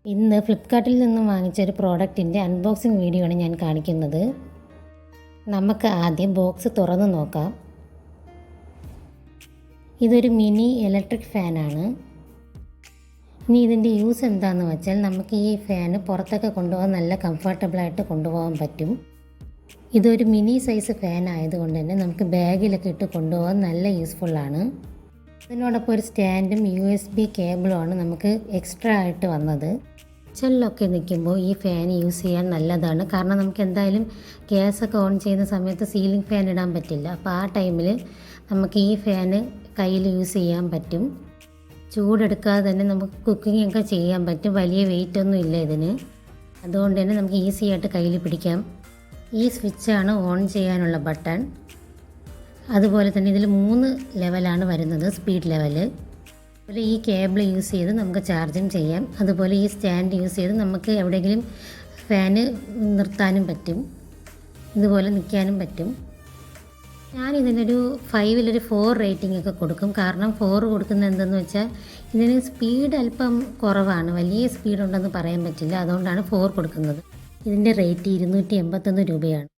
ഇന്ന് ഫ്ലിപ്കാർട്ടിൽ നിന്നും വാങ്ങിച്ചൊരു പ്രോഡക്റ്റിൻ്റെ അൺബോക്സിങ് വീഡിയോ ആണ് ഞാൻ കാണിക്കുന്നത്. നമുക്ക് ആദ്യം ബോക്സ് തുറന്ന് നോക്കാം. ഇതൊരു മിനി ഇലക്ട്രിക് ഫാനാണ്. ഇനി ഇതിൻ്റെ യൂസ് എന്താണെന്ന് വെച്ചാൽ നമുക്ക് ഈ ഫാന് പുറത്തൊക്കെ കൊണ്ടുപോകാൻ നല്ല കംഫർട്ടബിളായിട്ട് കൊണ്ടുപോകാൻ പറ്റും. ഇതൊരു മിനി സൈസ് ഫാൻ ആയതുകൊണ്ട് തന്നെ നമുക്ക് ബാഗിലൊക്കെ ഇട്ട് കൊണ്ടുപോകാൻ നല്ല യൂസ്ഫുള്ളാണ്. ഇതിനോടൊപ്പം ഒരു സ്റ്റാൻഡും USB കേബിളുമാണ് നമുക്ക് എക്സ്ട്രാ ആയിട്ട് വന്നത്. കിച്ചണിലൊക്കെ നിൽക്കുമ്പോൾ ഈ ഫാൻ യൂസ് ചെയ്യാൻ നല്ലതാണ്. കാരണം നമുക്ക് എന്തായാലും ഗ്യാസൊക്കെ ഓൺ ചെയ്യുന്ന സമയത്ത് സീലിംഗ് ഫാൻ ഇടാൻ പറ്റില്ല. അപ്പോൾ ആ ടൈമിൽ നമുക്ക് ഈ ഫാന് കയ്യിൽ യൂസ് ചെയ്യാൻ പറ്റും. ചൂടെടുക്കാതെ തന്നെ നമുക്ക് കുക്കിംഗ് ഒക്കെ ചെയ്യാൻ പറ്റും. വലിയ വെയിറ്റൊന്നും ഇല്ല ഇതിന്. അതുകൊണ്ട് തന്നെ നമുക്ക് ഈസി ആയിട്ട് കയ്യിൽ പിടിക്കാം. ഈ സ്വിച്ചാണ് ഓൺ ചെയ്യാനുള്ള ബട്ടൺ. അതുപോലെ തന്നെ ഇതിൽ 3 ലെവലാണ് വരുന്നത്, സ്പീഡ് ലെവല്. അതുപോലെ ഈ കേബിൾ യൂസ് ചെയ്ത് നമുക്ക് ചാർജും ചെയ്യാം. അതുപോലെ ഈ സ്റ്റാൻഡ് യൂസ് ചെയ്ത് നമുക്ക് എവിടെയെങ്കിലും ഫാന് നിർത്താനും പറ്റും, ഇതുപോലെ നിൽക്കാനും പറ്റും. ഞാനിതിനൊരു 5-ൽ 4 റേറ്റിംഗ് ഒക്കെ കൊടുക്കും. കാരണം 4 കൊടുക്കുന്നത് എന്തെന്ന് വെച്ചാൽ ഇതിന് സ്പീഡ് അല്പം കുറവാണ്, വലിയ സ്പീഡുണ്ടെന്ന് പറയാൻ പറ്റില്ല. അതുകൊണ്ടാണ് 4 കൊടുക്കുന്നത്. ഇതിൻ്റെ റേറ്റ് 281 രൂപയാണ്.